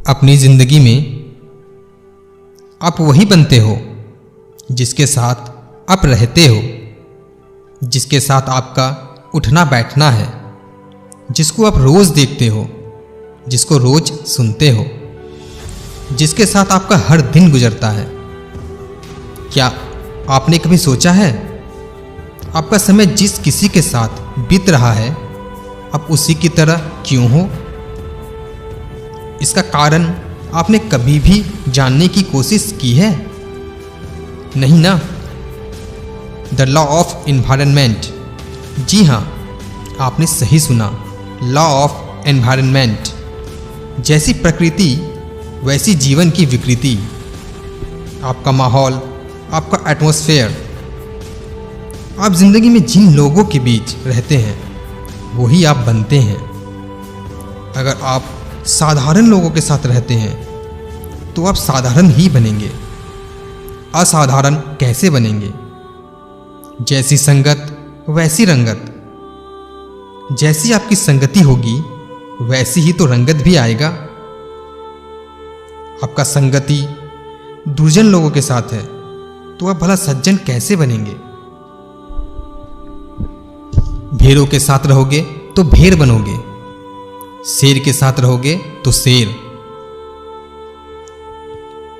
अपनी जिंदगी में आप वही बनते हो जिसके साथ आप रहते हो, जिसके साथ आपका उठना बैठना है, जिसको आप रोज देखते हो, जिसको रोज सुनते हो, जिसके साथ आपका हर दिन गुजरता है। क्या आपने कभी सोचा है आपका समय जिस किसी के साथ बीत रहा है आप उसी की तरह क्यों हो? इसका कारण आपने कभी भी जानने की कोशिश की है? नहीं ना। द लॉ ऑफ एनवायरनमेंट, जी हाँ, आपने सही सुना, लॉ ऑफ एनवायरनमेंट। जैसी प्रकृति वैसी जीवन की विकृति। आपका माहौल, आपका एटमॉस्फेयर, आप जिंदगी में जिन लोगों के बीच रहते हैं वही आप बनते हैं। अगर आप साधारण लोगों के साथ रहते हैं तो आप साधारण ही बनेंगे। असाधारण कैसे बनेंगे? जैसी संगत वैसी रंगत। जैसी आपकी संगति होगी वैसी ही तो रंगत भी आएगा। आपका संगति दुर्जन लोगों के साथ है तो आप भला सज्जन कैसे बनेंगे? भेड़ों के साथ रहोगे तो भेड़ बनोगे, शेर के साथ रहोगे तो शेर।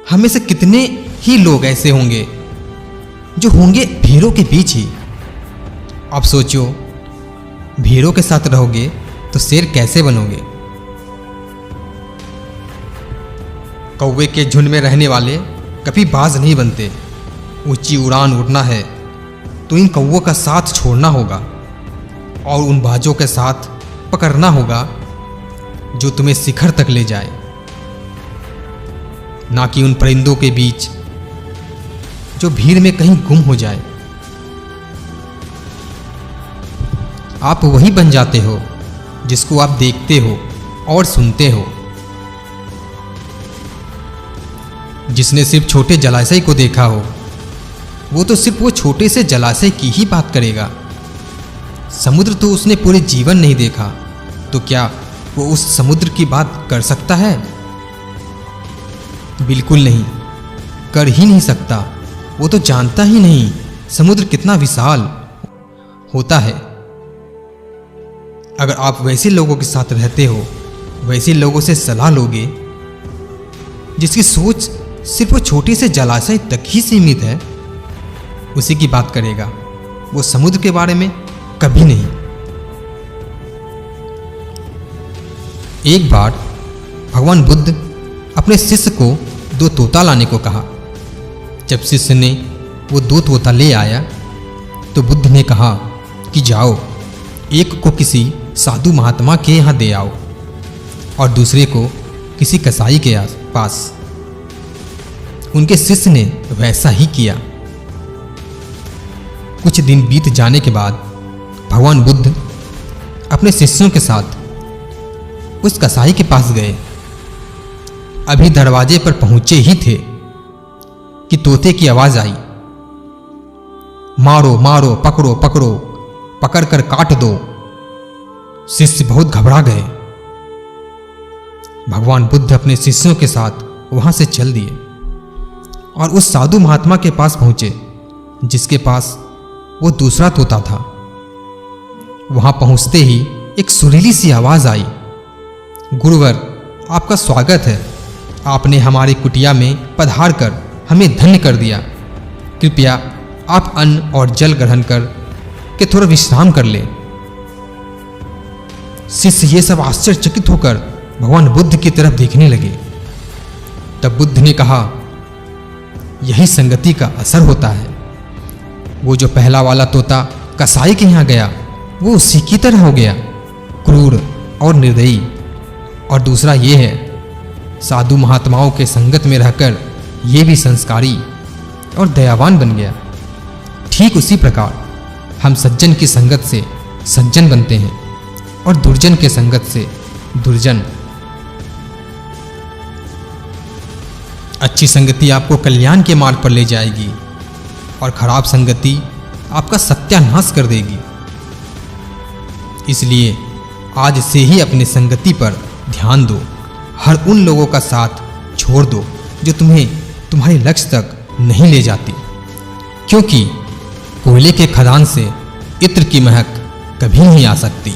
हमें से कितने ही लोग ऐसे होंगे जो होंगे भेड़ों के बीच ही। अब सोचो, भेड़ों के साथ रहोगे तो शेर कैसे बनोगे? कौवे के झुंड में रहने वाले कभी बाज नहीं बनते। ऊंची उड़ान उड़ना है तो इन कौवों का साथ छोड़ना होगा और उन बाजों के साथ पकड़ना होगा जो तुम्हें शिखर तक ले जाए, ना कि उन परिंदों के बीच जो भीड़ में कहीं गुम हो जाए। आप वही बन जाते हो जिसको आप देखते हो और सुनते हो। जिसने सिर्फ छोटे जलाशय को देखा हो वो तो सिर्फ वो छोटे से जलाशय की ही बात करेगा। समुद्र तो उसने पूरे जीवन नहीं देखा, तो क्या वो उस समुद्र की बात कर सकता है? बिल्कुल नहीं, कर ही नहीं सकता। वो तो जानता ही नहीं समुद्र कितना विशाल होता है। अगर आप वैसे लोगों के साथ रहते हो, वैसे लोगों से सलाह लोगे जिसकी सोच सिर्फ वो छोटे से जलाशय तक ही सीमित है, उसी की बात करेगा, वो समुद्र के बारे में कभी नहीं। एक बार भगवान बुद्ध अपने शिष्य को 2 तोता लाने को कहा। जब शिष्य ने वो 2 तोता ले आया तो बुद्ध ने कहा कि जाओ, एक को किसी साधु महात्मा के यहाँ दे आओ और दूसरे को किसी कसाई के पास। उनके शिष्य ने वैसा ही किया। कुछ दिन बीत जाने के बाद भगवान बुद्ध अपने शिष्यों के साथ उस कसाई के पास गए। अभी दरवाजे पर पहुंचे ही थे कि तोते की आवाज आई, मारो मारो, पकड़ो पकड़ो, पकड़ कर काट दो। शिष्य बहुत घबरा गए। भगवान बुद्ध अपने शिष्यों के साथ वहां से चल दिए और उस साधु महात्मा के पास पहुंचे जिसके पास वो दूसरा तोता था। वहां पहुंचते ही एक सुरीली सी आवाज आई, गुरुवर, आपका स्वागत है। आपने हमारी कुटिया में पधार कर हमें धन्य कर दिया। कृपया आप अन्न और जल ग्रहण कर के थोड़ा विश्राम कर ले। शिष्य ये सब आश्चर्यचकित होकर भगवान बुद्ध की तरफ देखने लगे। तब बुद्ध ने कहा, यही संगति का असर होता है। वो जो पहला वाला तोता कसाई के यहाँ गया वो उसी की तरह हो गया, क्रूर और निर्दयी। और दूसरा ये है, साधु महात्माओं के संगत में रहकर ये भी संस्कारी और दयावान बन गया। ठीक उसी प्रकार हम सज्जन की संगत से सज्जन बनते हैं और दुर्जन के संगत से दुर्जन। अच्छी संगति आपको कल्याण के मार्ग पर ले जाएगी और खराब संगति आपका सत्यानाश कर देगी। इसलिए आज से ही अपनी संगति पर ध्यान दो हर उन लोगों का साथ छोड़ दो जो तुम्हें तुम्हारे लक्ष्य तक नहीं ले जाती, क्योंकि कोयले के खदान से इत्र की महक कभी नहीं आ सकती।